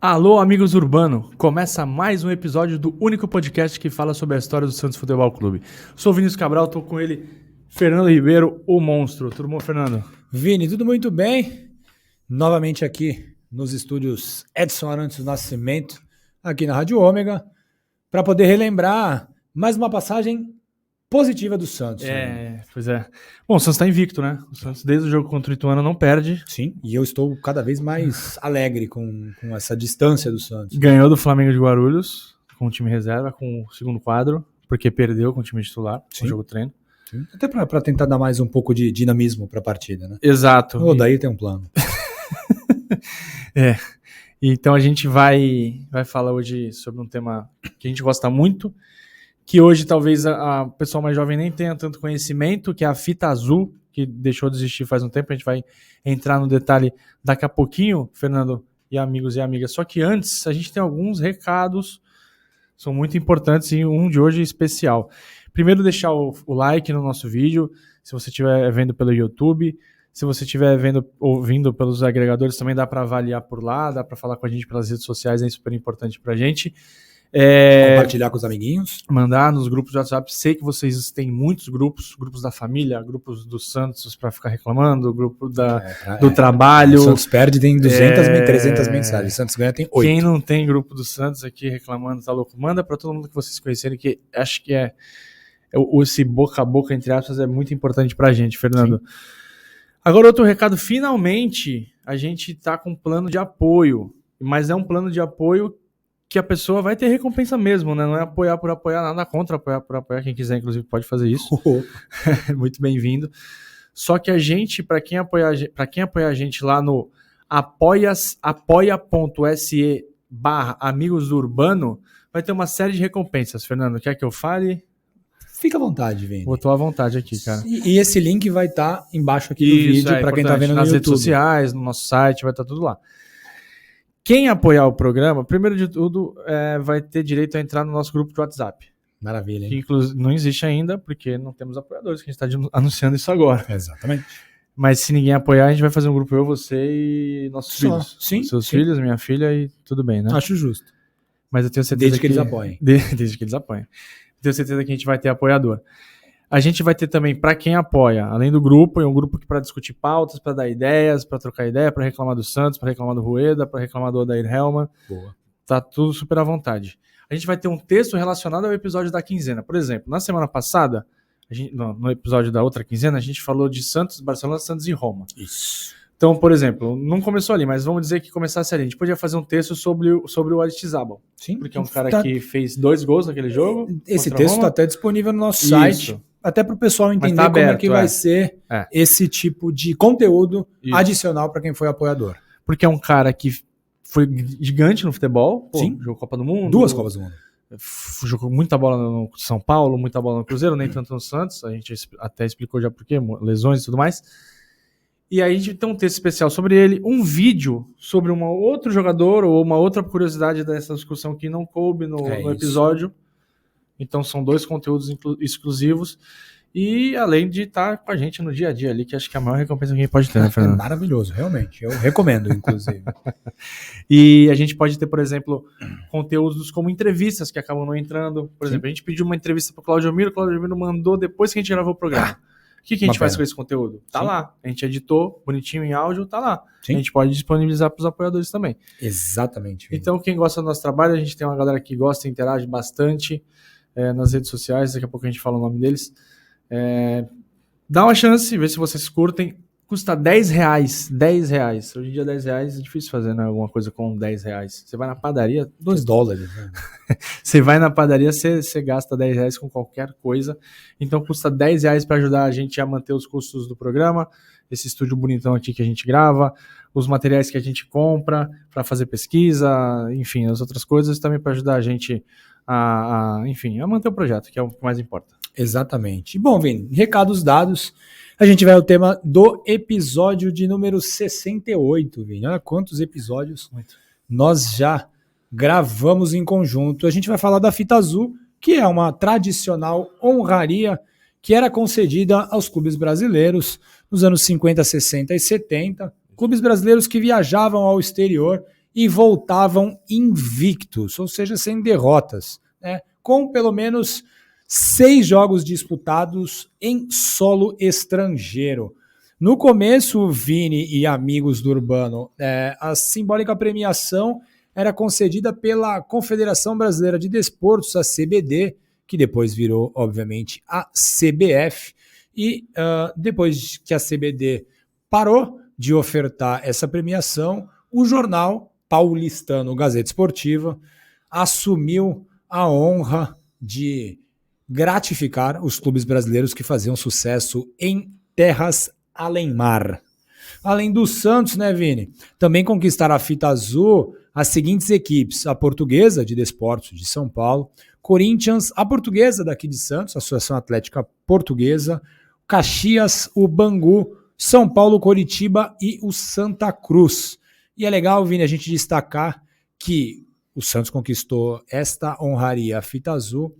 Alô, amigos urbano! Começa mais um episódio do único podcast que fala sobre a história do Santos Futebol Clube. Sou Vinícius Cabral, tô com ele, Fernando Ribeiro, o monstro. Tudo bom, Fernando? Vini, tudo muito bem? Novamente aqui nos estúdios Edson Arantes do Nascimento, aqui na Rádio Ômega, para poder relembrar mais uma passagem positiva do Santos. Pois é. Bom, o Santos tá invicto, né? O Santos, desde o jogo contra o Ituano, não perde. Sim, e eu estou cada vez mais alegre com essa distância do Santos. Ganhou do Flamengo de Guarulhos, com o time reserva, com o segundo quadro, porque perdeu com o time titular, no jogo treino. Sim. Até para tentar dar mais um pouco de dinamismo para a partida, né? Exato. O Odair tem um plano. Então a gente vai falar hoje sobre um tema que a gente gosta muito, que hoje talvez a pessoa mais jovem nem tenha tanto conhecimento, que é a fita azul, que deixou de existir faz um tempo. A gente vai entrar no detalhe daqui a pouquinho, Fernando e amigos e amigas. Só que antes, a gente tem alguns recados, são muito importantes, e um de hoje é especial. Primeiro, deixar o like no nosso vídeo, se você estiver vendo pelo YouTube. Se você estiver ouvindo pelos agregadores, também dá para avaliar por lá, dá para falar com a gente pelas redes sociais, é super importante para a gente. Compartilhar com os amiguinhos. Mandar nos grupos de WhatsApp. Sei que vocês têm muitos grupos da família, grupos do Santos para ficar reclamando, grupo do trabalho. O Santos perde, tem 300 mensagens. O Santos ganha, tem 8. Quem não tem grupo do Santos aqui reclamando, tá louco? Manda para todo mundo que vocês conhecerem, que acho que esse boca a boca, entre aspas, é muito importante para a gente, Fernando. Sim. Agora, outro recado, finalmente a gente está com um plano de apoio, mas é um plano de apoio que a pessoa vai ter recompensa mesmo, né? Não é apoiar por apoiar, nada contra apoiar por apoiar, quem quiser inclusive pode fazer isso. Muito bem-vindo. Só que a gente, para quem apoia a gente lá no apoia.se/amigos do Urbano, vai ter uma série de recompensas. Fernando, quer que eu fale? Fica à vontade, Vini. Botou à vontade aqui, cara. E esse link vai estar embaixo aqui do vídeo para quem está vendo no nas YouTube. Redes sociais, no nosso site, vai estar tudo lá. Quem apoiar o programa, primeiro de tudo, vai ter direito a entrar no nosso grupo de WhatsApp. Maravilha, hein? Que inclusive não existe ainda, porque não temos apoiadores, que a gente está anunciando isso agora. Exatamente. Mas se ninguém apoiar, a gente vai fazer um grupo, eu, você e nossos filhos. Sim. Seus filhos, minha filha e tudo bem, né? Acho justo. Mas eu tenho certeza Desde que eles apoiem. Desde que eles apoiem. Tenho certeza que a gente vai ter apoiador. A gente vai ter também, para quem apoia, além do grupo, um grupo para discutir pautas, para dar ideias, para trocar ideia, para reclamar do Santos, para reclamar do Rueda, para reclamar do Odair Helman. Boa. Tá tudo super à vontade. A gente vai ter um texto relacionado ao episódio da quinzena. Por exemplo, na semana passada, no episódio da outra quinzena, a gente falou de Santos, Barcelona, Santos e Roma. Isso. Então, por exemplo, não começou ali, mas vamos dizer que começasse ali. A gente podia fazer um texto sobre o Aristizábal. Sim. Porque é um cara que fez 2 gols naquele jogo. Esse texto está até disponível no nosso site, até para o pessoal entender aberto, como é que vai ser esse tipo de conteúdo adicional para quem foi apoiador. Porque é um cara que foi gigante no futebol. Sim. Jogou Copa do Mundo. 2 Copas do Mundo. Jogou muita bola no São Paulo, muita bola no Cruzeiro, nem tanto no Santos. A gente até explicou já por quê, lesões e tudo mais. E aí a gente tem um texto especial sobre ele, um vídeo sobre um outro jogador ou uma outra curiosidade dessa discussão que não coube no episódio. Então são 2 conteúdos exclusivos. E além de estar com a gente no dia a dia ali, que acho que é a maior recompensa que a gente pode ter, né, Fernando? É maravilhoso, realmente. Eu recomendo, inclusive. E a gente pode ter, por exemplo, conteúdos como entrevistas que acabam não entrando. Por exemplo, a gente pediu uma entrevista para o Claudio Miro mandou depois que a gente gravou o programa. O que a gente faz com esse conteúdo? Tá lá. A gente editou bonitinho em áudio, tá lá. Sim. A gente pode disponibilizar para os apoiadores também. Exatamente. Vini. Então, quem gosta do nosso trabalho, a gente tem uma galera que gosta, interage bastante nas redes sociais. Daqui a pouco a gente fala o nome deles. Dá uma chance, vê se vocês curtem. Custa R$10. R$10. Hoje em dia R$10 é difícil fazer, né? Alguma coisa com R$10. Você vai na padaria... $2. Né? Você vai na padaria, você gasta R$10 com qualquer coisa. Então custa R$10 para ajudar a gente a manter os custos do programa. Esse estúdio bonitão aqui que a gente grava. Os materiais que a gente compra para fazer pesquisa. Enfim, as outras coisas também para ajudar a gente a manter o projeto, que é o que mais importa. Exatamente. Bom, Vini, recados dados. A gente vai ao tema do episódio de número 68, Vini. Olha quantos episódios nós já gravamos em conjunto. A gente vai falar da fita azul, que é uma tradicional honraria que era concedida aos clubes brasileiros nos anos 50, 60 e 70. Clubes brasileiros que viajavam ao exterior e voltavam invictos, ou seja, sem derrotas, né? Com pelo menos 6 jogos disputados em solo estrangeiro. No começo, Vini e amigos do Urbano, a simbólica premiação era concedida pela Confederação Brasileira de Desportos, a CBD, que depois virou, obviamente, a CBF. E depois que a CBD parou de ofertar essa premiação, o jornal paulistano Gazeta Esportiva assumiu a honra de gratificar os clubes brasileiros que faziam sucesso em terras além mar. Além do Santos, né, Vini? Também conquistaram a fita azul as seguintes equipes: a Portuguesa de Desportos de São Paulo, Corinthians, a Portuguesa daqui de Santos, a Associação Atlética Portuguesa, Caxias, o Bangu, São Paulo, Coritiba e o Santa Cruz. E é legal, Vini, a gente destacar que o Santos conquistou esta honraria, a fita azul,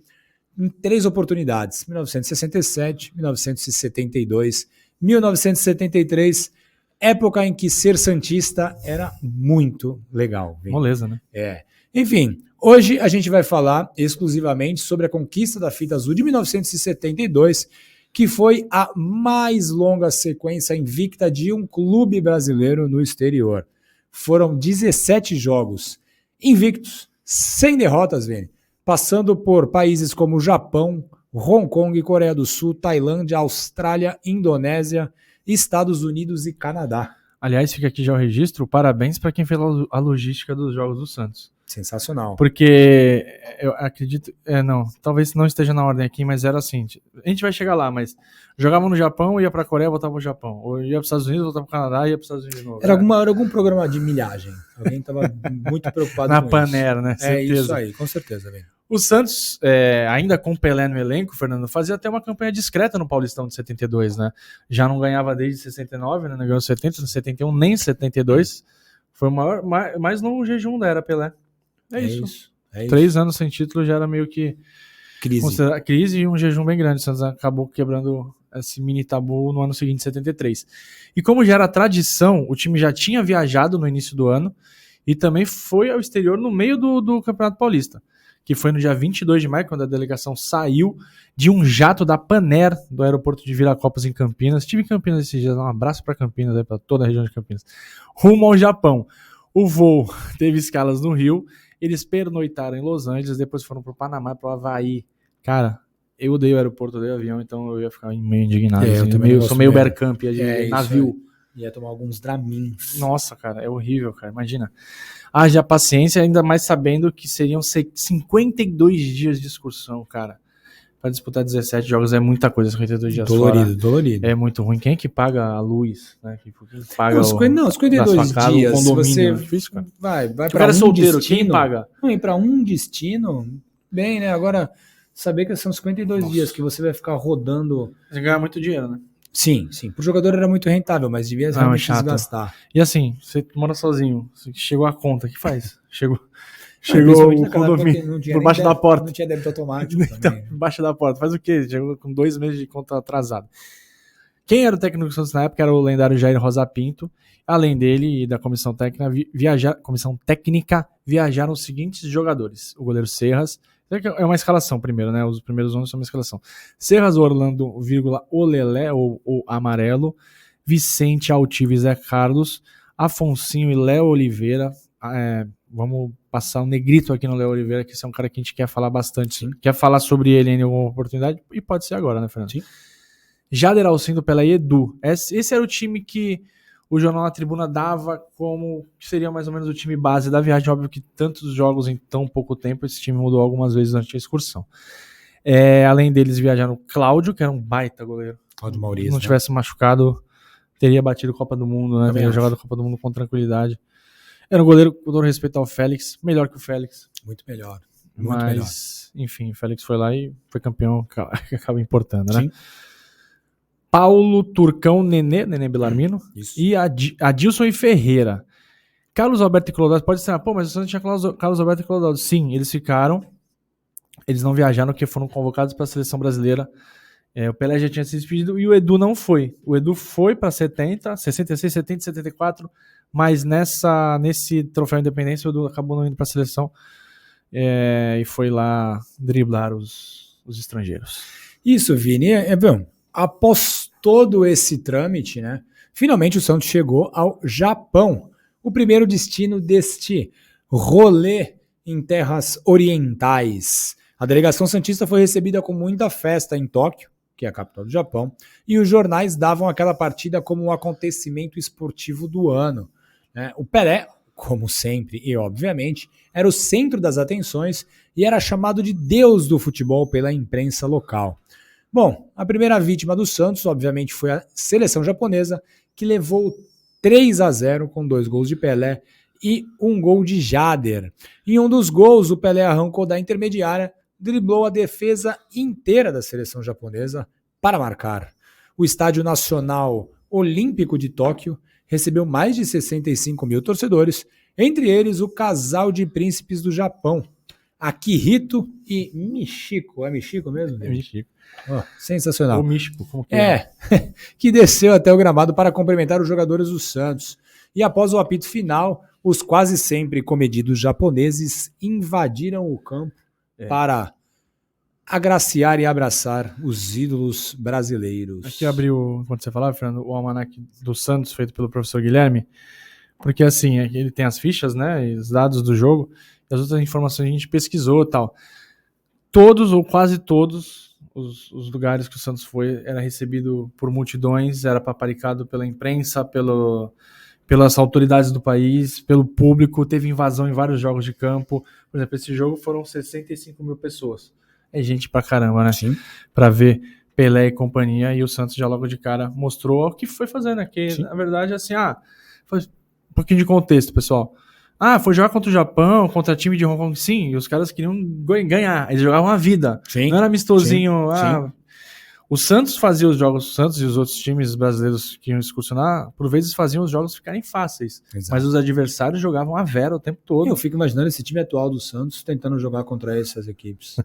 em 3 oportunidades: 1967, 1972, 1973, época em que ser santista era muito legal. Vini. Moleza, né? Enfim, hoje a gente vai falar exclusivamente sobre a conquista da fita azul de 1972, que foi a mais longa sequência invicta de um clube brasileiro no exterior. Foram 17 jogos invictos, sem derrotas, Vini, passando por países como Japão, Hong Kong, Coreia do Sul, Tailândia, Austrália, Indonésia, Estados Unidos e Canadá. Aliás, fica aqui já o registro, parabéns para quem fez a logística dos jogos do Santos. Sensacional. Porque eu acredito, talvez não esteja na ordem aqui, mas era assim, a gente vai chegar lá, mas jogavam no Japão, ia pra Coreia, voltava pro Japão, ou ia pros Estados Unidos, voltava pro Canadá, ia pros Estados Unidos de novo. Era algum programa de milhagem, alguém tava muito preocupado na com Panera, né? Certeza. Isso aí, com certeza. Bem. O Santos, ainda com Pelé no elenco, Fernando, fazia até uma campanha discreta no Paulistão de 72, né? Já não ganhava desde 69, né? Não ganhou 70, 71, nem 72. Foi o mais longo jejum da era Pelé. É isso. 3 anos sem título já era meio que crise e um jejum bem grande. O Santos acabou quebrando esse mini tabu no ano seguinte, 73. E como já era tradição, o time já tinha viajado no início do ano e também foi ao exterior no meio do Campeonato Paulista, que foi no dia 22 de maio, quando a delegação saiu de um jato da Paner, do aeroporto de Viracopos, em Campinas. Estive em Campinas esses dias, um abraço para Campinas, para toda a região de Campinas. Rumo ao Japão. O voo teve escalas no Rio, eles pernoitaram em Los Angeles, depois foram para o Panamá, para o Havaí. Cara, eu odeio o aeroporto, odeio o avião, então eu ia ficar meio indignado. Eu sou meio Bergkamp, de navio. Ia tomar alguns Dramins. Nossa, cara, é horrível, cara, imagina. Haja paciência, ainda mais sabendo que seriam 52 dias de excursão, cara. Para disputar 17 jogos é muita coisa, 52 dias fora. Dolorido. É muito ruim. Quem é que paga a luz? Né? Quem paga 52 casa, dias, o condomínio, você difícil, cara. vai para solteiro, destino, quem paga? Não, e para um destino, bem, né? Agora, saber que são 52 dias que você vai ficar rodando... Você ganha muito dinheiro, né? Sim. Pro jogador era muito rentável, mas devia realmente desgastar. E assim, você mora sozinho, chegou a conta, o que faz? Chegou o condomínio por baixo da porta. Não tinha débito automático também. Baixo da porta. Faz o quê? Chegou com 2 meses de conta atrasada. Quem era o técnico do Santos na época era o lendário Jair Rosa Pinto. Além dele e da comissão técnica, viajaram os seguintes jogadores. O goleiro Serras. É uma escalação primeiro, né? Os primeiros 11 são uma escalação. Serras, Orlando, Olelé, ou Amarelo. Vicente, Altivo e Zé Carlos. Afonsinho e Léo Oliveira. Vamos passar um negrito aqui no Léo Oliveira, que esse é um cara que a gente quer falar bastante. Sim. Quer falar sobre ele em alguma oportunidade, e pode ser agora, né, Fernando? Sim. Jader Alcindo, Pelé e Edu. Esse era o time que o Jornal na Tribuna dava como que seria mais ou menos o time base da viagem. Óbvio que tantos jogos em tão pouco tempo, esse time mudou algumas vezes durante a excursão. Além deles viajaram o Cláudio, que era um baita goleiro. Cláudio Maurício. Se não tivesse machucado, teria batido Copa do Mundo, né? Teria jogado a Copa do Mundo com tranquilidade. Era um goleiro, com todo respeito ao Félix, melhor que o Félix. Muito melhor. Enfim, o Félix foi lá e foi campeão, que acaba importando, né? Sim. Paulo, Turcão, Nenê Belarmino. Isso. E Adilson e Ferreira. Carlos Alberto e Clodoaldo, pode ser, mas o Santos tinha Carlos Alberto e Clodoaldo. Sim, eles ficaram, eles não viajaram porque foram convocados para a seleção brasileira O Pelé já tinha se despedido e o Edu não foi. O Edu foi para 70, 66, 70, 74, mas nesse troféu Independência o Edu acabou não indo para a seleção e foi lá driblar os estrangeiros. Isso, Vini. Bom, após todo esse trâmite, né, finalmente o Santos chegou ao Japão, o primeiro destino deste rolê em terras orientais. A delegação santista foi recebida com muita festa em Tóquio, que é a capital do Japão, e os jornais davam aquela partida como um acontecimento esportivo do ano. O Pelé, como sempre e obviamente, era o centro das atenções e era chamado de Deus do futebol pela imprensa local. Bom, a primeira vítima do Santos, obviamente, foi a seleção japonesa, que levou 3-0 com 2 gols de Pelé e 1 gol de Jader. Em um dos gols, o Pelé arrancou da intermediária, driblou a defesa inteira da seleção japonesa para marcar. O Estádio Nacional Olímpico de Tóquio recebeu mais de 65 mil torcedores, entre eles o casal de príncipes do Japão, Akihito e Michiko. É Michiko mesmo? É Michiko. Sensacional. O Michiko, como que é? Que desceu até o gramado para cumprimentar os jogadores do Santos. E após o apito final, os quase sempre comedidos japoneses invadiram o campo para agraciar e abraçar os ídolos brasileiros. Aqui abriu, quando você falava, Fernando, o almanaque do Santos, feito pelo professor Guilherme, porque assim, ele tem as fichas, né, e os dados do jogo, e as outras informações a gente pesquisou e tal. Todos, ou quase todos, os lugares que o Santos foi, era recebido por multidões, era paparicado pela imprensa, pelas autoridades do país, pelo público, teve invasão em vários jogos de campo. Por exemplo, esse jogo foram 65 mil pessoas. É gente pra caramba, né? Sim. Pra ver Pelé e companhia, e o Santos já logo de cara mostrou o que foi fazendo aqui. Sim. Na verdade, assim, foi um pouquinho de contexto, pessoal. Foi jogar contra o Japão, contra time de Hong Kong, sim, e os caras queriam ganhar, eles jogavam a vida. Sim. Não era amistosinho, Sim. O Santos fazia os jogos, o Santos e os outros times brasileiros que iam excursionar, por vezes faziam os jogos ficarem fáceis. Exato. Mas os adversários jogavam a vera o tempo todo. Eu fico imaginando esse time atual do Santos tentando jogar contra essas equipes.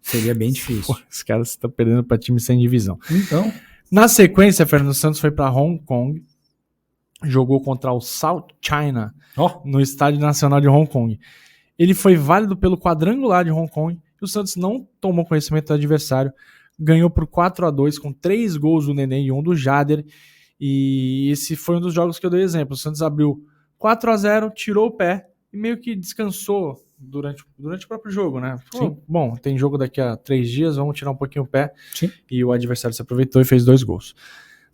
Seria bem difícil. Os caras estão perdendo para time sem divisão. Então, na sequência, Fernando Santos foi para Hong Kong, jogou contra o South China, no Estádio Nacional de Hong Kong. Ele foi válido pelo quadrangular de Hong Kong, e o Santos não tomou conhecimento do adversário, ganhou por 4-2 com 3 gols do Nenê e 1 do Jader, e esse foi um dos jogos que eu dei exemplo. O Santos abriu 4-0, tirou o pé e meio que descansou durante o próprio jogo, né? Bom, tem jogo daqui a 3 dias, vamos tirar um pouquinho o pé. Sim. E o adversário se aproveitou e fez 2 gols.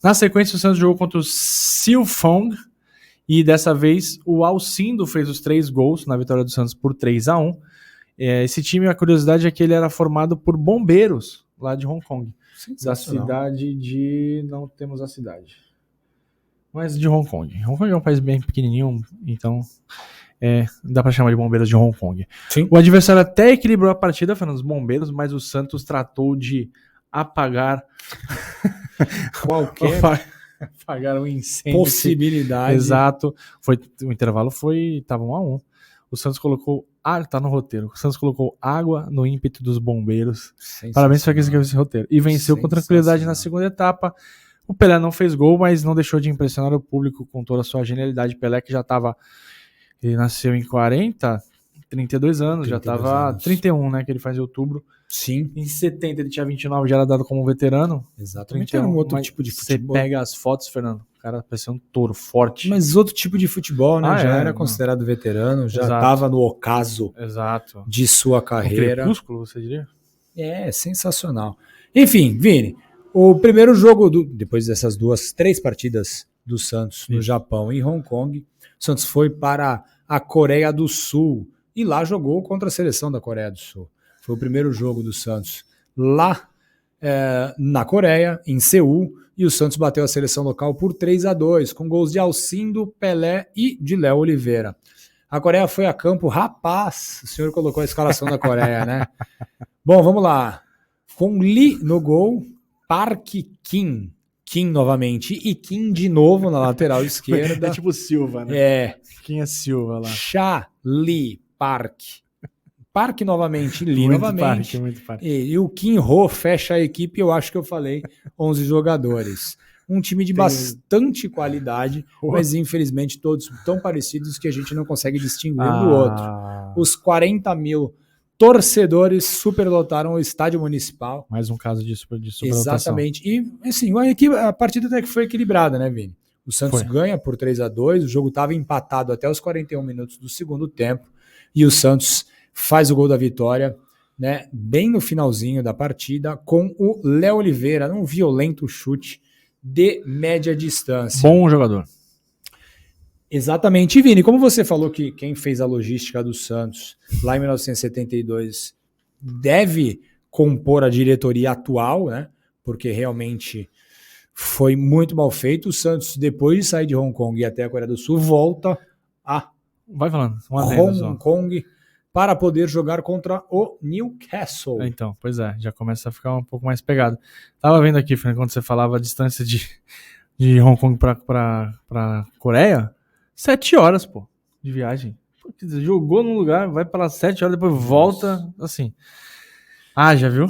Na sequência, o Santos jogou contra o Silfong, e dessa vez o Alcindo fez os 3 gols na vitória do Santos por 3-1. Esse time, a curiosidade é que ele era formado por bombeiros lá de Hong Kong, da cidade de... não temos a cidade, mas de Hong Kong. Hong Kong é um país bem pequenininho, então dá pra chamar de bombeiros de Hong Kong. Sim. O adversário até equilibrou a partida, falando dos bombeiros, mas o Santos tratou de apagar apagar um incêndio. Possibilidade. Exato. O intervalo estava 1-1. O Santos colocou... tá no roteiro. O Santos colocou água no ímpeto dos bombeiros. Parabéns para quem escreveu esse roteiro. E venceu com tranquilidade na segunda etapa. O Pelé não fez gol, mas não deixou de impressionar o público com toda a sua genialidade. Pelé, que já estava... Ele nasceu em 32 anos, já estava 31, né? Que ele faz em outubro. Sim. Em 70 ele tinha 29, já era dado como veterano. Exatamente. Era um outro tipo de futebol. Você pega as fotos, Fernando, o cara parecia um touro forte. Mas outro tipo de futebol, né? Já era considerado veterano, já estava no ocaso de sua carreira. Um crepúsculo, você diria? Sensacional. Enfim, Vini, o primeiro jogo, depois dessas 3 partidas do Santos no Japão e Hong Kong, o Santos foi para a Coreia do Sul e lá jogou contra a seleção da Coreia do Sul. Foi o primeiro jogo do Santos lá na Coreia, em Seul, e o Santos bateu a seleção local por 3-2, com gols de Alcindo, Pelé e de Léo Oliveira. A Coreia foi a campo, rapaz, o senhor colocou a escalação da Coreia, né? Bom, vamos lá. Com Lee no gol, Park Kim novamente, e Kim de novo na lateral esquerda. É tipo Silva, né? Kim é Silva lá. Cha Lee Park. Park novamente, Lee Muito novamente. parque, muito parque. E o Kim Ho fecha a equipe, eu acho que eu falei 11 jogadores. Um time de bastante qualidade, mas infelizmente todos tão parecidos que a gente não consegue distinguir um do outro. Os 40 mil torcedores superlotaram o estádio municipal. Mais um caso de superlotação. Exatamente. E assim, a partida até que foi equilibrada, né, Vini? O Santos ganha por 3-2, o jogo estava empatado até os 41 minutos do segundo tempo, e o Santos faz o gol da vitória, né, bem no finalzinho da partida, com o Léo Oliveira, num violento chute de média distância. Bom jogador. Exatamente. E Vini, como você falou que quem fez a logística do Santos lá em 1972 deve compor a diretoria atual, né? Porque realmente foi muito mal feito. O Santos, depois de sair de Hong Kong e até a Coreia do Sul, volta a Hong Kong para poder jogar contra o Newcastle. Então, pois é, já começa a ficar um pouco mais pegado. Tava vendo aqui, Fernando, quando você falava a distância de Hong Kong para Coreia, 7 horas, pô, de viagem. Pô, quer dizer, jogou num lugar, vai para lá 7 horas, depois volta, assim. Já viu?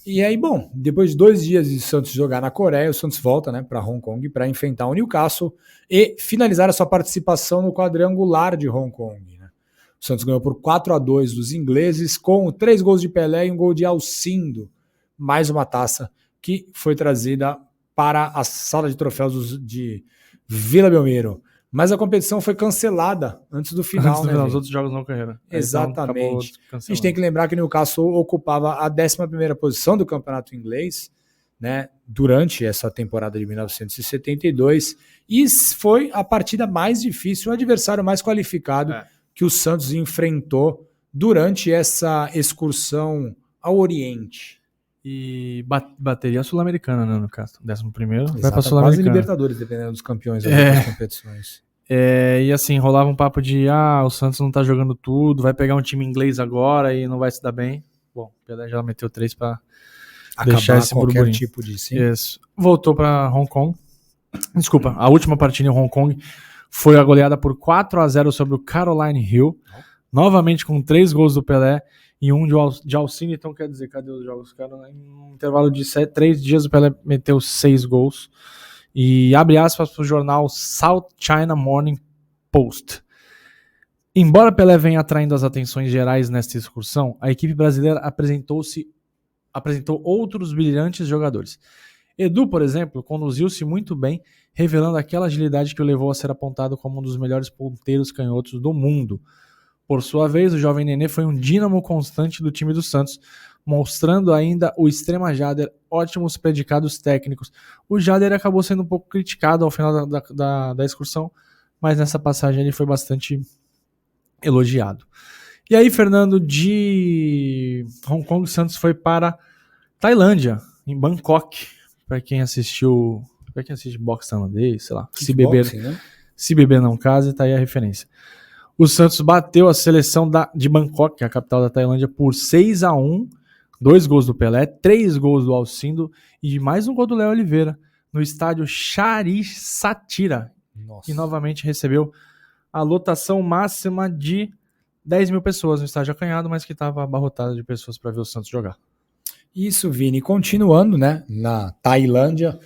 E aí, bom, depois de 2 dias de Santos jogar na Coreia, o Santos volta, né, para Hong Kong para enfrentar o Newcastle e finalizar a sua participação no quadrangular de Hong Kong. Né? O Santos ganhou por 4-2 dos ingleses, com 3 gols de Pelé e um gol de Alcindo. Mais uma taça que foi trazida para a sala de troféus de Vila Belmiro. Mas a competição foi cancelada antes do final. Né, os outros jogos não ocorreram. Exatamente. Então, a gente tem que lembrar que o Newcastle ocupava a 11ª posição do campeonato inglês, né, durante essa temporada de 1972, e foi a partida mais difícil, o adversário mais qualificado que o Santos enfrentou durante essa excursão ao Oriente. E bateria sul-americana, né, no caso. 11º, vai para Sul-Americana. Quase Libertadores, dependendo dos campeões das competições. E assim, rolava um papo de o Santos não tá jogando tudo, vai pegar um time inglês agora e não vai se dar bem. Bom, o Pelé já meteu 3 para deixar esse burburinho. Tipo de sim. Isso. Voltou para Hong Kong. Desculpa, a última partida em Hong Kong foi a goleada por 4-0 sobre o Caroline Hill, novamente com 3 gols do Pelé e um de Alcindo. Então, quer dizer, cadê os jogos? Cara, em um intervalo de 3 dias, o Pelé meteu 6 gols. E abre aspas para o jornal South China Morning Post. Embora Pelé venha atraindo as atenções gerais nesta excursão, a equipe brasileira apresentou outros brilhantes jogadores. Edu, por exemplo, conduziu-se muito bem, revelando aquela agilidade que o levou a ser apontado como um dos melhores ponteiros canhotos do mundo. Por sua vez, o jovem Nenê foi um dínamo constante do time do Santos, mostrando ainda o extrema Jader ótimos predicados técnicos. O Jader acabou sendo um pouco criticado ao final da excursão, mas nessa passagem ele foi bastante elogiado. E aí, Fernando, de Hong Kong, o Santos foi para Tailândia, em Bangkok, para quem assiste boxe tailandês, sei lá, se beber não case, tá aí a referência. O Santos bateu a seleção de Bangkok, que é a capital da Tailândia, por 6-1, 2 gols do Pelé, 3 gols do Alcindo e mais um gol do Léo Oliveira, no estádio Charish Satira, que novamente recebeu a lotação máxima de 10 mil pessoas no estádio acanhado, mas que estava abarrotado de pessoas para ver o Santos jogar. Isso, Vini. Continuando, né, na Tailândia,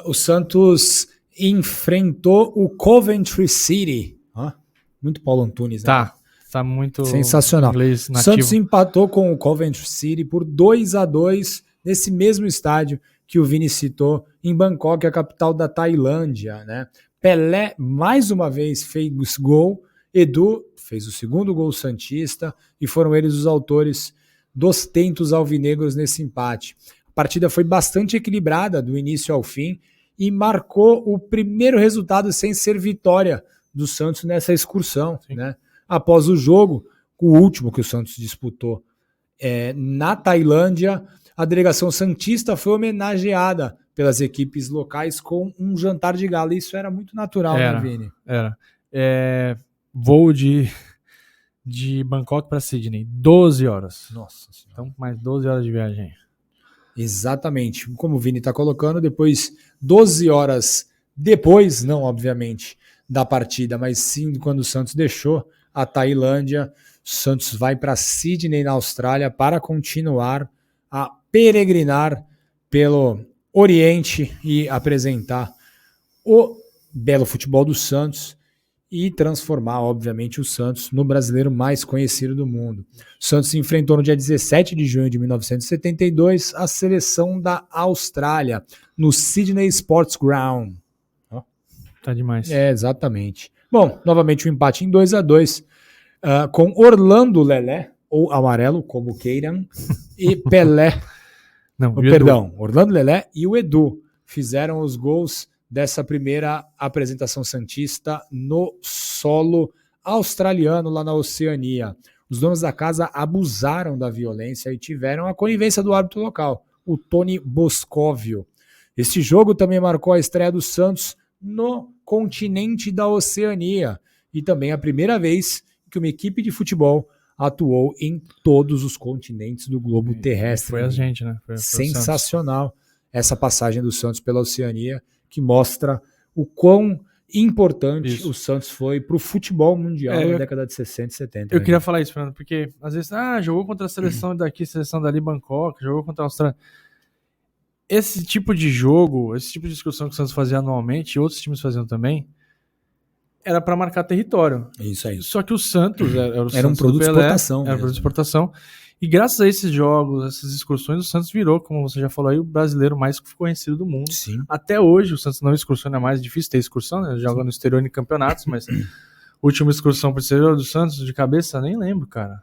o Santos enfrentou o Coventry City. Muito Paulo Antunes, né? Tá muito sensacional. Inglês nativo. Santos empatou com o Coventry City por 2-2 nesse mesmo estádio que o Vini citou, em Bangkok, a capital da Tailândia, né? Pelé mais uma vez fez gol, Edu fez o segundo gol santista e foram eles os autores dos tentos alvinegros nesse empate. A partida foi bastante equilibrada do início ao fim e marcou o primeiro resultado sem ser vitória do Santos nessa excursão, né? Após o jogo, o último que o Santos disputou na Tailândia, a delegação santista foi homenageada pelas equipes locais com um jantar de gala. Isso era muito natural, né, Vini? Era. Voo de Bangkok para Sydney, 12 horas. Nossa Senhora. Então, mais 12 horas de viagem. Exatamente. Como o Vini está colocando, depois, 12 horas depois, não, obviamente, da partida, mas sim quando o Santos deixou a Tailândia. O Santos vai para Sydney, na Austrália, para continuar a peregrinar pelo Oriente e apresentar o belo futebol do Santos e transformar, obviamente, o Santos no brasileiro mais conhecido do mundo. O Santos enfrentou no dia 17 de junho de 1972 a seleção da Austrália, no Sydney Sports Ground. Tá demais. Exatamente. Bom, novamente um empate em 2-2, com Orlando Lelé, ou Amarelo, como queiram, e Pelé. Não, Perdão, Orlando Lelé e o Edu fizeram os gols dessa primeira apresentação santista no solo australiano, lá na Oceania. Os donos da casa abusaram da violência e tiveram a conivência do árbitro local, o Tony Boscovio. Este jogo também marcou a estreia do Santos no continente da Oceania e também a primeira vez que uma equipe de futebol atuou em todos os continentes do globo terrestre. Foi a gente, né? Foi sensacional essa passagem do Santos pela Oceania, que mostra o quão importante o Santos foi para o futebol mundial na década de 60 e 70. Eu queria falar isso, Fernando, porque às vezes, jogou contra a seleção daqui, seleção dali, Bangkok, jogou contra a Austrália. Esse tipo de jogo, esse tipo de discussão que o Santos fazia anualmente, e outros times faziam também, era para marcar território. Isso aí. Só que o Santos era um produto de exportação. Era um produto de exportação. E graças a esses jogos, essas excursões, o Santos virou, como você já falou aí, o brasileiro mais conhecido do mundo. Sim. Até hoje, o Santos não excursão, é mais difícil ter excursão, né? Joga no exterior em campeonatos, mas a última excursão para o exterior do Santos, de cabeça, nem lembro, cara.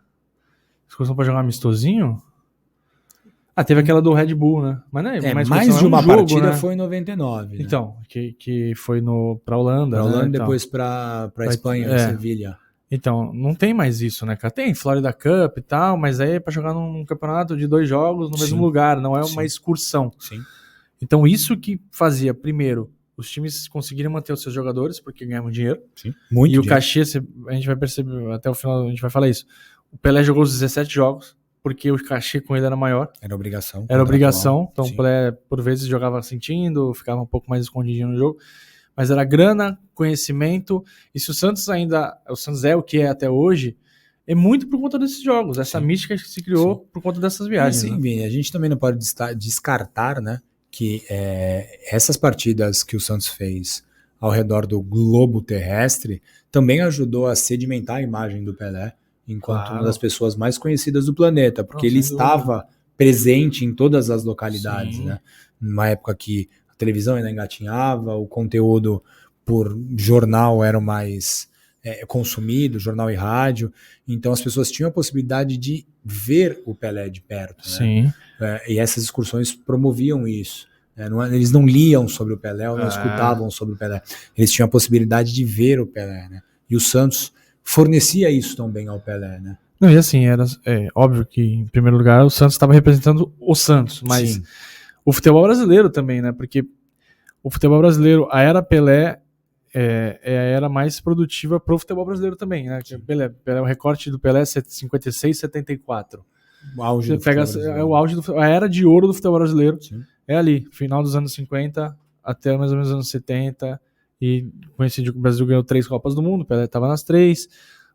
Excursão para jogar amistosinho? Teve aquela do Red Bull, né? Mas não é mais de uma jogo, partida, né? foi em 99. Né? Então, que foi pra Holanda. Pra Holanda, né? Depois pra Espanha, em Sevilha. Então, não tem mais isso, né, cara? Tem Florida Cup e tal, mas aí é pra jogar num campeonato de 2 jogos no mesmo lugar, não é uma excursão. Sim. Então, isso que fazia, primeiro, os times conseguirem manter os seus jogadores, porque ganhavam dinheiro. Sim. Muito dinheiro. O cachê, a gente vai perceber, até o final a gente vai falar isso. O Pelé jogou os 17 jogos, porque o cachê com ele era maior. Era obrigação. Então o Pelé, por vezes, jogava sentindo, ficava um pouco mais escondidinho no jogo. Mas era grana, conhecimento, e se o Santos é o que é até hoje, é muito por conta desses jogos, essa mística que se criou por conta dessas viagens. Sim, Vini, a gente também não pode descartar, né, que essas partidas que o Santos fez ao redor do globo terrestre também ajudou a sedimentar a imagem do Pelé enquanto uma das pessoas mais conhecidas do planeta, porque ele estava presente em todas as localidades, né, numa época que a televisão ainda engatinhava, o conteúdo por jornal era o mais consumido, jornal e rádio, então as pessoas tinham a possibilidade de ver o Pelé de perto, né? Sim. E essas excursões promoviam isso. Eles não liam sobre o Pelé ou não escutavam sobre o Pelé, eles tinham a possibilidade de ver o Pelé, né? E o Santos fornecia isso também ao Pelé, né? Não, e assim, era óbvio que, em primeiro lugar, o Santos estava representando o Santos, mas o futebol brasileiro também, né? Porque o futebol brasileiro, a era Pelé é a era mais produtiva pro futebol brasileiro também, né? O recorte do Pelé é 56, 74. O auge do futebol brasileiro. O auge a era de ouro do futebol brasileiro. Sim. É ali, final dos anos 50 até mais ou menos anos 70. E coincidiu que o Brasil ganhou 3 Copas do Mundo, o Pelé estava nas 3,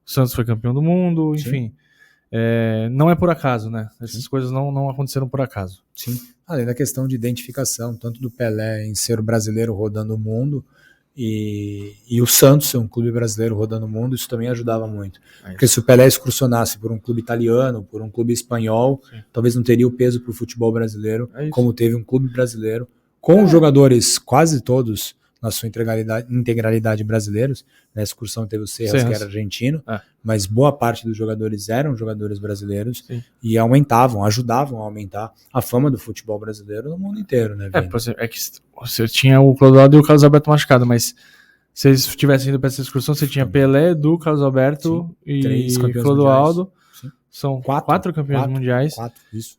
o Santos foi campeão do mundo, enfim. Não é por acaso, né? Essas coisas não aconteceram por acaso. Sim. Além da questão de identificação, tanto do Pelé em ser o brasileiro rodando o mundo e o Santos ser um clube brasileiro rodando o mundo, isso também ajudava muito. Porque se o Pelé excursionasse por um clube italiano, por um clube espanhol, talvez não teria o peso para o futebol brasileiro, como teve um clube brasileiro, com jogadores quase todos na sua integralidade brasileiros. Na excursão teve o Serras, que era argentino, mas boa parte dos jogadores eram jogadores brasileiros. Sim. E ajudavam a aumentar a fama do futebol brasileiro no mundo inteiro, né? É que você tinha o Clodoaldo e o Carlos Alberto machucado, mas se eles tivessem ido para essa excursão, você tinha Pelé, Edu, Carlos Alberto e Clodoaldo. São 4 campeões mundiais. 4, isso.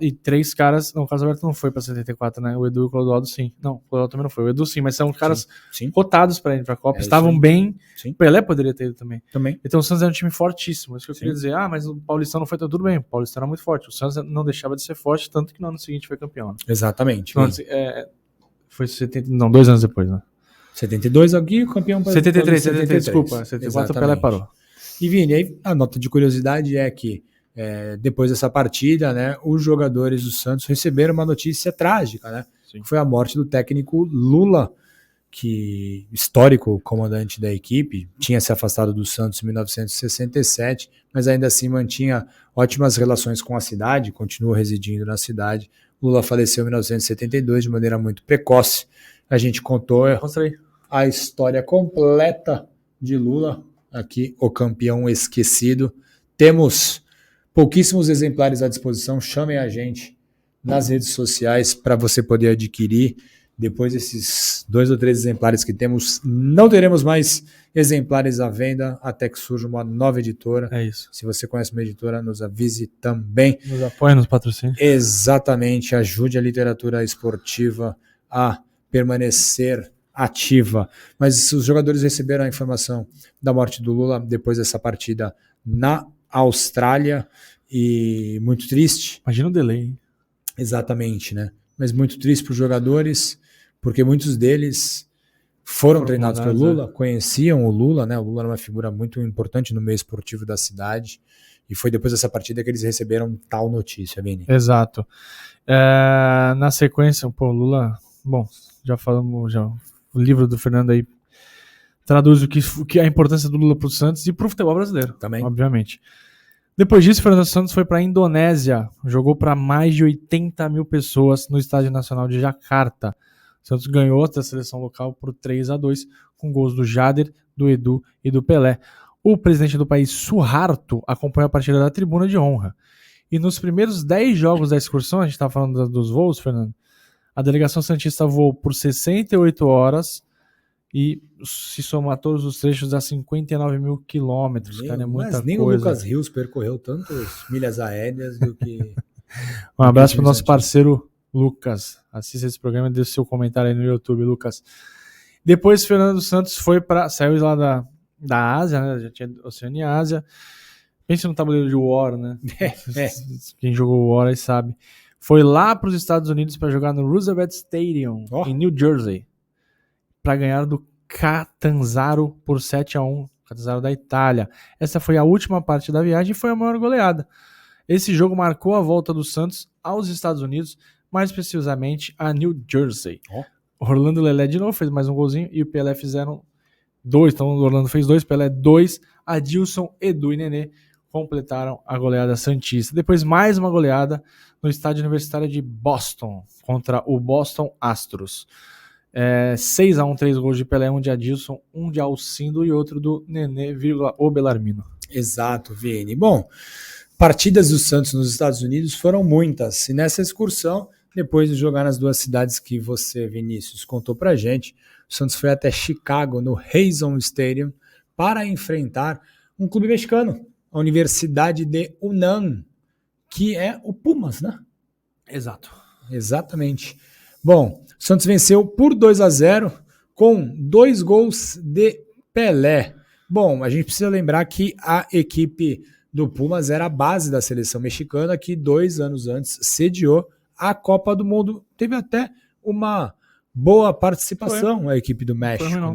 E 3 caras. Não, o Carlos Alberto não foi para 74, né? O Edu e o Clodoaldo, sim. Não, o Clodoaldo também não foi. O Edu, sim, mas são caras cotados para ir para a Copa. Estavam bem. Sim. O Pelé poderia ter ido também. Então o Santos era um time fortíssimo. Isso que eu queria dizer. Mas o Paulistão não foi tudo bem. O Paulistão era muito forte. O Santos não deixava de ser forte, tanto que no ano seguinte foi campeão. Né? Exatamente. Então, foi 70. Não, 2 anos depois, né? 72 aqui, o campeão... 73, desculpa. 74 o Pelé parou. E Vini, aí a nota de curiosidade é que depois dessa partida, né, os jogadores do Santos receberam uma notícia trágica, né? Sim. Foi a morte do técnico Lula, que histórico comandante da equipe, tinha se afastado do Santos em 1967, mas ainda assim mantinha ótimas relações com a cidade, continuou residindo na cidade. Lula faleceu em 1972 de maneira muito precoce. A gente contou a história completa de Lula, aqui o campeão esquecido. Temos pouquíssimos exemplares à disposição, chamem a gente nas redes sociais para você poder adquirir. Depois desses 2 ou 3 exemplares que temos, não teremos mais exemplares à venda até que surja uma nova editora. É isso. Se você conhece uma editora, nos avise também. Nos apoie, nos patrocine. Exatamente, ajude a literatura esportiva a permanecer ativa. Mas os jogadores receberam a informação da morte do Lula depois dessa partida na Austrália e muito triste. Imagina o delay, hein? Exatamente, né? Mas muito triste para os jogadores, porque muitos deles foram treinados pelo Lula, conheciam o Lula, né? O Lula era uma figura muito importante no meio esportivo da cidade, e foi depois dessa partida que eles receberam tal notícia, Vini. Exato. Na sequência, o Lula, bom, já falamos, o livro do Fernando aí traduz o que a importância do Lula para o Santos e para o futebol brasileiro, também, obviamente. Depois disso, Fernando Santos foi para a Indonésia, jogou para mais de 80 mil pessoas no Estádio Nacional de Jakarta. O Santos ganhou da seleção local por 3-2, com gols do Jader, do Edu e do Pelé. O presidente do país, Suharto, acompanhou a partida da tribuna de honra. E nos primeiros 10 jogos da excursão, a gente estava falando dos voos, Fernando, a delegação santista voou por 68 horas e se somar todos os trechos dá 59 mil quilômetros, cara, é muita coisa. Mas nem o Lucas Rios percorreu tantas milhas aéreas do que... Um abraço para o nosso parceiro Lucas. Assista esse programa e deixe seu comentário aí no YouTube, Lucas. Depois, Fernando Santos saiu lá da Ásia, né? Já tinha Oceania e Ásia. Pense no tabuleiro de War, né? Quem jogou War aí sabe. Foi lá para os Estados Unidos para jogar no Roosevelt Stadium, em New Jersey, para ganhar do Catanzaro por 7-1, Catanzaro da Itália. Essa foi a última parte da viagem e foi a maior goleada. Esse jogo marcou a volta do Santos aos Estados Unidos, mais precisamente a New Jersey. Orlando Lelé de novo fez mais um golzinho e o Pelé fizeram 2. Então o Orlando fez 2, Pelé 2, Adilson, Edu e Nenê completaram a goleada santista. Depois mais uma goleada no estádio universitário de Boston contra o Boston Astros. 6-1, 3 gols de Pelé, 1 de Adilson, 1 de Alcindo e outro do Nenê, o Belarmino. Exato, Vini. Bom, partidas do Santos nos Estados Unidos foram muitas. E nessa excursão, depois de jogar nas 2 cidades que você, Vinícius, contou pra gente, o Santos foi até Chicago, no Hazen Stadium, para enfrentar um clube mexicano, a Universidade de UNAM, que é o Pumas, né? Exato. Exatamente. Bom, o Santos venceu por 2-0 com 2 gols de Pelé. Bom, a gente precisa lembrar que a equipe do Pumas era a base da seleção mexicana que 2 anos antes sediou a Copa do Mundo. Teve até uma boa participação a equipe do México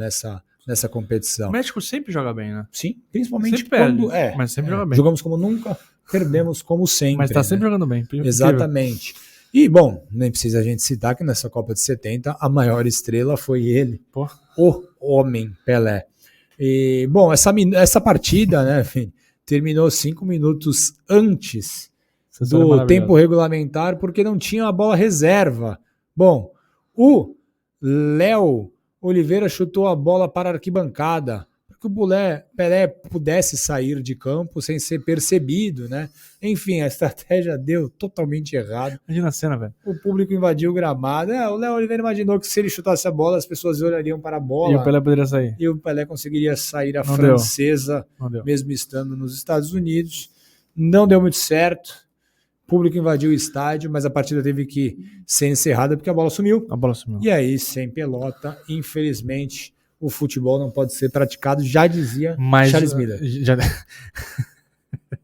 nessa competição. O México sempre joga bem, né? Sim, principalmente sempre quando... mas sempre joga bem. Jogamos como nunca, perdemos como sempre. Mas tá sempre jogando bem. Exatamente. E, bom, nem precisa a gente citar que nessa Copa de 70 a maior estrela foi ele, o homem Pelé. E, bom, essa partida, né, terminou 5 minutos antes do tempo regulamentar porque não tinha a bola reserva. Bom, o Léo Oliveira chutou a bola para a arquibancada que o Pelé pudesse sair de campo sem ser percebido, né? Enfim, a estratégia deu totalmente errado. Imagina a cena, velho. O público invadiu o gramado. O Léo Oliveira imaginou que se ele chutasse a bola, as pessoas olhariam para a bola. E o Pelé poderia sair. E o Pelé conseguiria sair à francesa, mesmo estando nos Estados Unidos. Não deu muito certo. O público invadiu o estádio, mas a partida teve que ser encerrada porque a bola sumiu. E aí, sem pelota, infelizmente... O futebol não pode ser praticado, já dizia Charles Miller.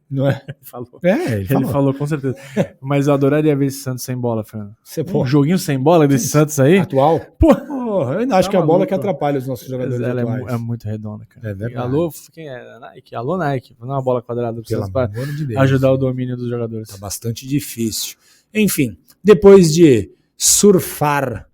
Não é? Ele falou. Ele falou com certeza. Mas eu adoraria ver esse Santos sem bola, Fernando. Pô, Um joguinho sem bola desse Santos aí? atual? Pô, Eu ainda acho que é a bola que atrapalha os nossos jogadores ela atuais. é muito redonda, cara. É verdade. Alô, quem é? Nike. Alô, Nike. Não é uma bola quadrada Pelo para amor de Deus. ajudar o domínio dos jogadores. Tá bastante difícil. Enfim, depois de surfar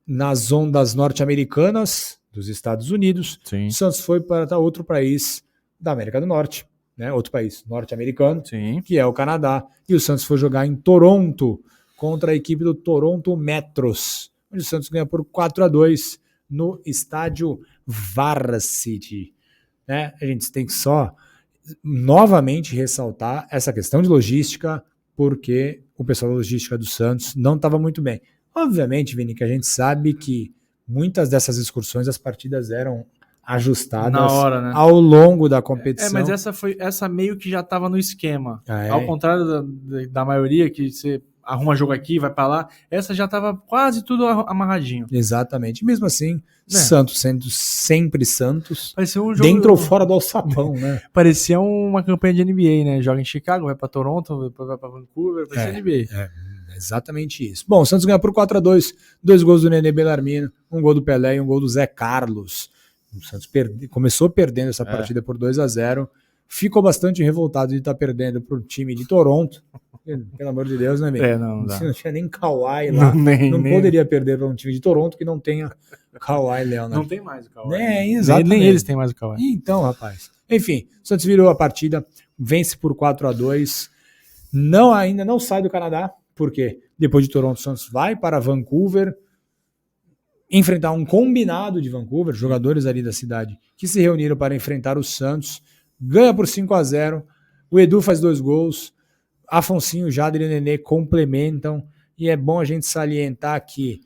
nas ondas norte-americanas dos Estados Unidos, Sim. o Santos foi para outro país da América do Norte, né? Outro país norte-americano, Sim. que é o Canadá, e o Santos foi jogar em Toronto contra a equipe do Toronto Metros, onde o Santos ganha por 4-2 no estádio Varsity. Né? A gente tem que só novamente ressaltar essa questão de logística, porque o pessoal da logística do Santos não estava muito bem. Obviamente, Vini, que a gente sabe que muitas dessas excursões, as partidas eram ajustadas na hora, né? ao longo da competição. Mas essa meio que já estava no esquema. Ah, é? Ao contrário da maioria, que você arruma jogo aqui, vai para lá, essa já estava quase tudo amarradinho. Exatamente. Mesmo assim, Santos sendo sempre Santos, parecia um jogo dentro ou fora do alçapão, né? Parecia uma campanha de NBA, né? Joga em Chicago, vai para Toronto, depois vai para Vancouver, parecia NBA. Exatamente isso. Bom, o Santos ganha por 4-2, 2 gols do Nenê Bellarmino, um gol do Pelé e um gol do Zé Carlos. O Santos começou perdendo essa partida por 2-0, ficou bastante revoltado de estar perdendo para o time de Toronto. Pelo amor de Deus, né, amigo? Não dá. Não tinha nem Kawhi lá. Não poderia perder para um time de Toronto que não tenha Kawhi Leonard. Não tem mais o Kawhi. Nem eles têm mais o Kawhi. Então, rapaz. Enfim, o Santos virou a partida, vence por 4-2. Ainda não sai do Canadá, porque depois de Toronto, o Santos vai para Vancouver enfrentar um combinado de Vancouver, jogadores ali da cidade que se reuniram para enfrentar o Santos, ganha por 5-0, o Edu faz 2 gols, Afonsinho, Jader e Nenê complementam, e é bom a gente salientar que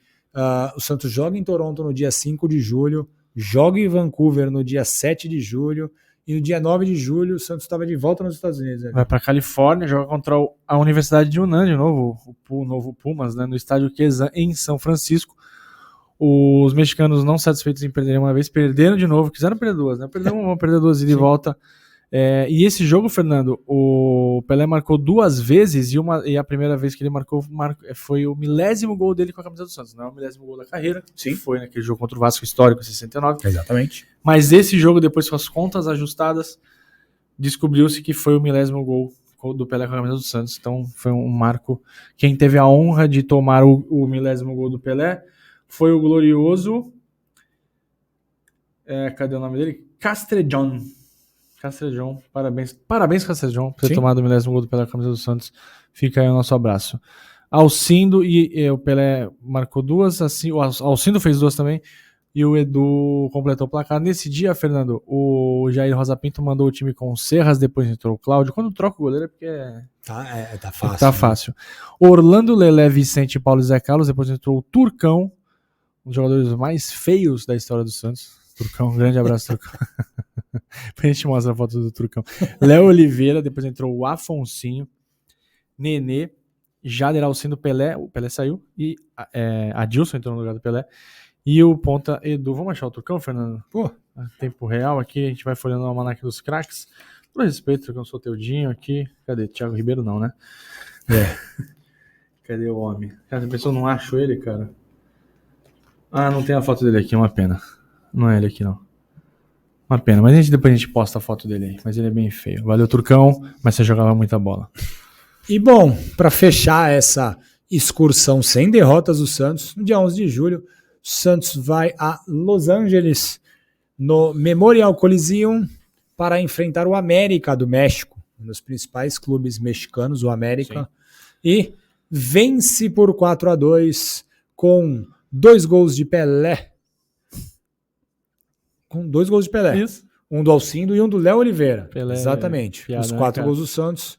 o Santos joga em Toronto no dia 5 de julho, joga em Vancouver no dia 7 de julho, e no dia 9 de julho o Santos estava de volta nos Estados Unidos. Né? Vai para Califórnia, joga contra a Universidade de Yunnan de novo, o novo Pumas, né, no estádio Quezan, em São Francisco. Os mexicanos, não satisfeitos em perderem uma vez, perderam de novo, quiseram perder 2, né? Perderam uma, vão perder 2 e de volta. E esse jogo, Fernando, o Pelé marcou 2 vezes e a primeira vez que ele marcou foi o 10º gol dele com a camisa do Santos. Não é o 10º gol da carreira, Sim. Foi naquele jogo contra o Vasco histórico, em 69. Exatamente. Mas esse jogo, depois com as contas ajustadas, descobriu-se que foi o 10º gol do Pelé com a camisa do Santos. Então foi um marco. Quem teve a honra de tomar o 10º gol do Pelé foi o glorioso... cadê o nome dele? Castrejón, parabéns Castrejón, por ter tomado o 10º gol do Pelé com a camisa do Santos. Fica aí o nosso abraço. Alcindo e o Pelé marcou 2, assim, o Alcindo fez 2 também, e o Edu completou o placar. Nesse dia, Fernando, o Jair Rosa Pinto mandou o time com o Serras, depois entrou o Cláudio. Quando troca o goleiro é porque tá fácil. Tá fácil. Orlando, Lelé, Vicente, Paulo e Zé Carlos, depois entrou o Turcão, um dos jogadores mais feios da história do Santos. Turcão, um grande abraço, Turcão. A gente mostra a foto do Turcão. Léo Oliveira, depois entrou o Afonsinho, Nenê, Jader, Alcindo, Pelé, o Pelé saiu, e Adilson entrou no lugar do Pelé, e o ponta Edu. Vamos achar o Turcão, Fernando? Pô, tempo real aqui, a gente vai folhando o almanaque dos craques. Por respeito, Turcão Soteudinho aqui. Cadê? Thiago Ribeiro não, né? Cadê o homem? Cara, a pessoa não acho ele, cara. Não tem a foto dele aqui, uma pena. Não é ele aqui, não. Uma pena, mas depois a gente posta a foto dele aí. Mas ele é bem feio. Valeu, Turcão, mas você jogava muita bola. E bom, para fechar essa excursão sem derrotas do Santos, no dia 11 de julho, o Santos vai a Los Angeles, no Memorial Coliseum, para enfrentar o América do México, um dos principais clubes mexicanos, o América, e vence por 4-2 com 2 gols de Pelé. Com 2 gols de Pelé. Isso. Um do Alcindo e um do Léo Oliveira. Pelé, exatamente. piada, Os 4 gols do Santos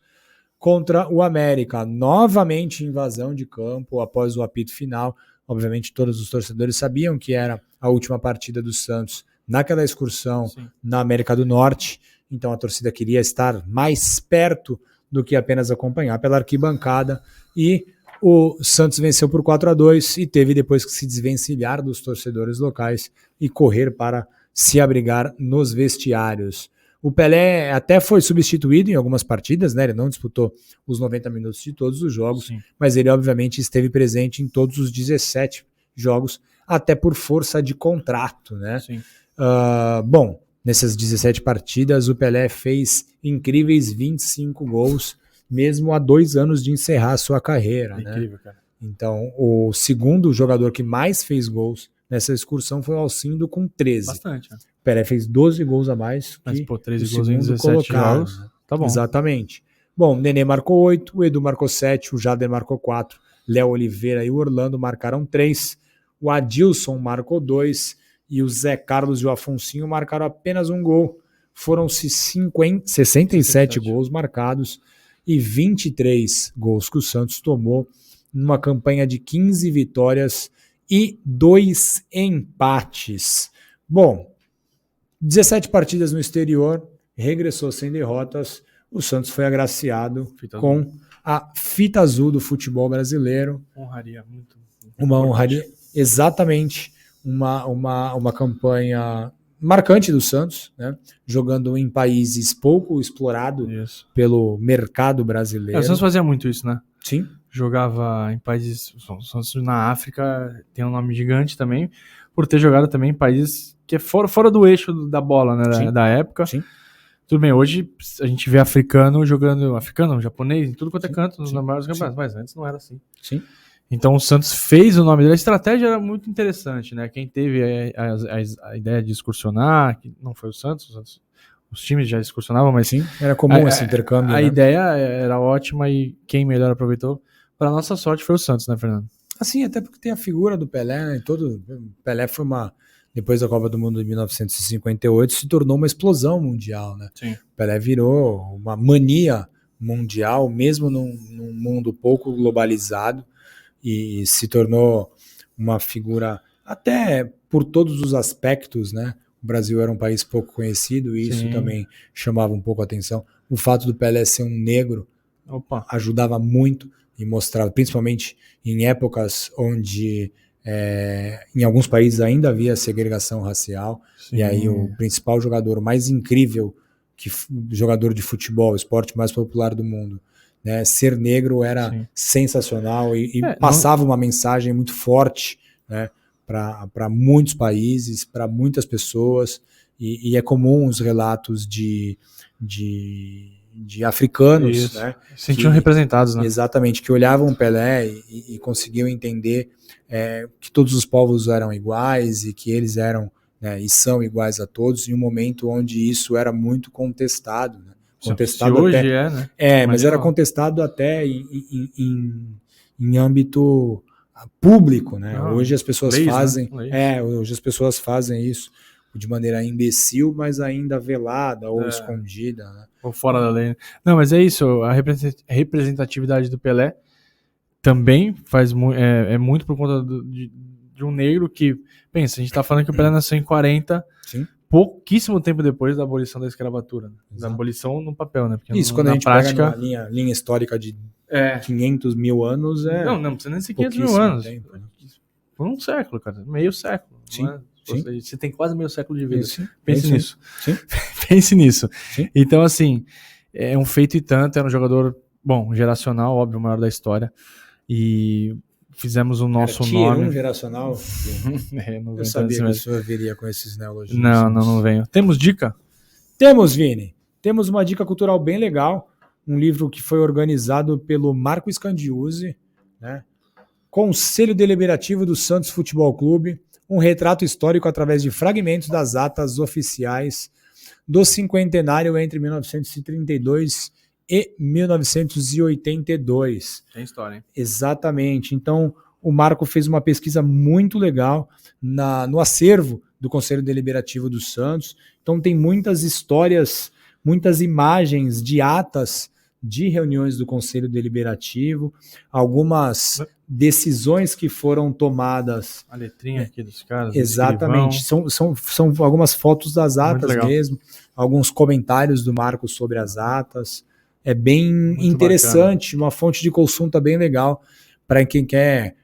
contra o América. Novamente invasão de campo após o apito final. Obviamente todos os torcedores sabiam que era a última partida do Santos naquela excursão na América do Norte. Então a torcida queria estar mais perto do que apenas acompanhar pela arquibancada. E o Santos venceu por 4-2 e teve depois que se desvencilhar dos torcedores locais e correr para se abrigar nos vestiários. O Pelé até foi substituído em algumas partidas, né? Ele não disputou os 90 minutos de todos os jogos, Sim. mas ele obviamente esteve presente em todos os 17 jogos, até por força de contrato, né? Sim. Bom, nessas 17 partidas, o Pelé fez incríveis 25 gols, mesmo há 2 anos de encerrar a sua carreira, né? Incrível, cara. Então, o segundo jogador que mais fez gols nessa excursão foi o Alcindo, com 13. Bastante, né? O Pelé fez 12 gols a mais Mas, que 13 o gols em segundo 17 colocado, jogos, né? tá bom. Exatamente. Bom, o Nenê marcou 8, o Edu marcou 7, o Jader marcou 4, Léo Oliveira e o Orlando marcaram 3, o Adilson marcou 2 e o Zé Carlos e o Afonsinho marcaram apenas 1 gol. Foram-se 67 gols marcados e 23 gols que o Santos tomou numa campanha de 15 vitórias e 2 empates. Bom, 17 partidas no exterior, regressou sem derrotas, o Santos foi agraciado com a fita azul do futebol brasileiro. Honraria muito. Uma honraria, exatamente, uma campanha marcante do Santos, né? Jogando em países pouco explorados pelo mercado brasileiro. O Santos fazia muito isso, né? Sim. Jogava em países... O Santos na África tem um nome gigante também, por ter jogado também em países que é fora do eixo da bola, né? Da época. Sim. Tudo bem, hoje a gente vê africano jogando... Africano, japonês, em tudo quanto é canto, nos maiores campeonatos. Mas antes não era assim. Sim. Então o Santos fez o nome dele. A estratégia era muito interessante, né? Quem teve a ideia de excursionar, que não foi o Santos, os times já excursionavam, mas sim, era comum esse intercâmbio. A ideia era ótima e quem melhor aproveitou, para nossa sorte, foi o Santos, né, Fernando? Assim, até porque tem a figura do Pelé, né? Pelé foi depois da Copa do Mundo de 1958, se tornou uma explosão mundial, né? Sim. O Pelé virou uma mania mundial, mesmo num mundo pouco globalizado, e se tornou uma figura, até por todos os aspectos, né? O Brasil era um país pouco conhecido e isso também chamava um pouco a atenção. O fato do Pelé ser um negro ajudava muito e mostrava, principalmente em épocas onde em alguns países ainda havia segregação racial. Sim. E aí o principal jogador mais incrível, jogador de futebol, esporte mais popular do mundo, né, ser negro era sensacional e passava uma mensagem muito forte, né, para muitos países, para muitas pessoas, e é comum os relatos de africanos, né, se sentiam representados, né? Exatamente, que olhavam o Pelé e conseguiam entender que todos os povos eram iguais e que eles eram, né, e são iguais a todos, em um momento onde isso era muito contestado, né? Contestado hoje até, mas era contestado até em âmbito público, né? Hoje as pessoas fazem, hoje as pessoas fazem isso de maneira imbecil, mas ainda velada ou escondida, né? Ou fora da lei. Não, mas é isso, a representatividade do Pelé também é muito por conta de um negro que, pensa, a gente tá falando que o Pelé nasceu em 40, sim, pouquíssimo tempo depois da abolição da escravatura, né? Da abolição no papel, né? Porque isso, quando a gente prática, pega uma linha histórica de 500 mil anos, não precisa nem ser 500 mil anos. Tempo, né? Foi um século, cara, meio século. Sim. Você tem quase meio século de vida. Sim. Pense nisso. Sim. Pense nisso. Sim. Então, assim, é um feito e tanto, era um jogador, geracional, óbvio, o maior da história. E fizemos o nosso nome. Geracional? Eu sabia que o senhor viria com esses neologismos. Não venho. Temos dica? Temos, Vini. Temos uma dica cultural bem legal. Um livro que foi organizado pelo Marco Scandiuzzi, né? Conselho Deliberativo do Santos Futebol Clube. Um retrato histórico através de fragmentos das atas oficiais do cinquentenário entre 1932 e 1982. Tem história, hein? Exatamente. Então, o Marco fez uma pesquisa muito legal no acervo do Conselho Deliberativo do Santos. Então, tem muitas histórias, muitas imagens de atas de reuniões do Conselho Deliberativo, algumas decisões que foram tomadas. A letrinha aqui dos caras. Exatamente. São algumas fotos das atas mesmo, alguns comentários do Marco sobre as atas. É bem muito interessante, bacana. Uma fonte de consulta bem legal para quem quer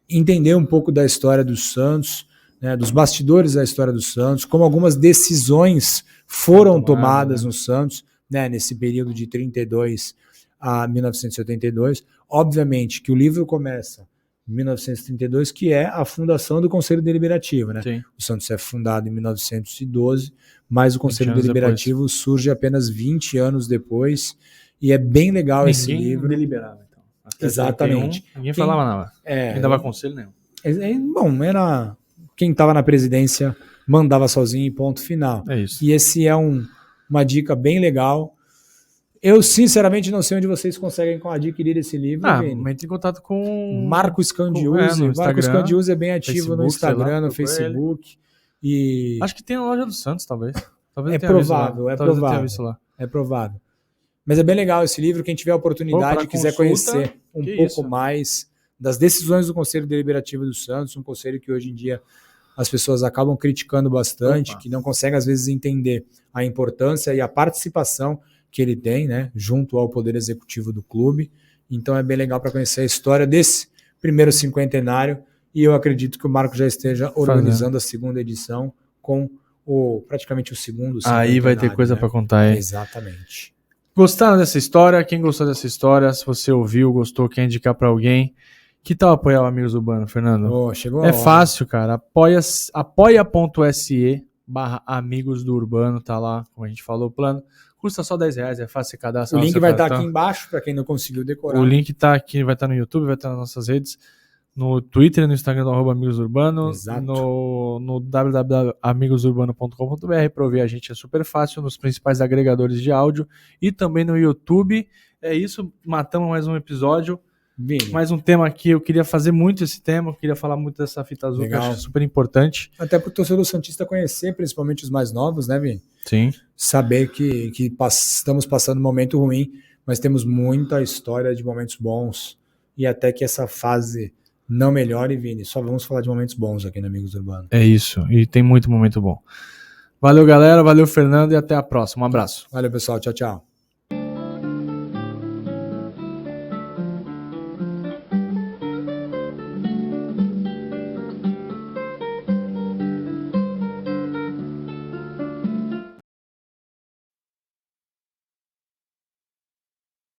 entender um pouco da história do Santos, né, dos bastidores da história do Santos, como algumas decisões foram tomadas no Santos, né, nesse período de 32 a 1982. Obviamente que o livro começa em 1932, que é a fundação do Conselho Deliberativo, né? Sim. O Santos é fundado em 1912, mas o Conselho Deliberativo surge apenas 20 anos depois, e é bem legal esse livro. Deliberava, então. Até exatamente. Ninguém falava nada. Ninguém dava conselho nenhum. Bom, era quem estava na presidência mandava sozinho e ponto final. É isso. E esse é uma dica bem legal. Eu, sinceramente, não sei onde vocês conseguem adquirir esse livro. Entre em contato com Marcos Scandiuzzi. Marcos Scandiuzzi é bem ativo Facebook, no Instagram, no Facebook. E... acho que tem na loja do Santos, talvez. É provável, é provável. Mas é bem legal esse livro. Quem tiver a oportunidade e quiser conhecer um pouco mais das decisões do Conselho Deliberativo do Santos, um conselho que hoje em dia as pessoas acabam criticando bastante, que não conseguem às vezes entender a importância e a participação que ele tem, né, junto ao Poder Executivo do clube. Então é bem legal para conhecer a história desse primeiro cinquentenário, e eu acredito que o Marco já esteja organizando a segunda edição com praticamente o segundo cinquentenário. Aí vai ter coisa para contar aí. Exatamente. Gostaram dessa história? Quem gostou dessa história, se você ouviu, gostou, quer indicar para alguém, que tal apoiar o Amigos Urbano, Fernando? Chegou a hora. Fácil, cara. apoia.se/Amigos do Urbano, tá lá, como a gente falou, o plano. Custa só R$10, é fácil, você cadastra. O link vai estar aqui embaixo, para quem não conseguiu decorar. O link tá aqui, vai estar no YouTube, vai estar nas nossas redes, no Twitter e no Instagram do @Amigos Urbano, no www.amigosurbano.com.br, para ouvir a gente é super fácil, nos principais agregadores de áudio e também no YouTube. É isso, matamos mais um episódio. Mais um tema aqui, eu queria fazer muito esse tema, eu queria falar muito dessa fita azul, que eu acho super importante. Até para o torcedor santista conhecer, principalmente os mais novos, né, Vini? Sim. Saber que estamos passando um momento ruim, mas temos muita história de momentos bons, e até que essa fase não melhore, Vini, só vamos falar de momentos bons aqui no Amigos Urbano. É isso, e tem muito momento bom. Valeu, galera, valeu, Fernando, e até a próxima. Um abraço. Valeu, pessoal, tchau, tchau.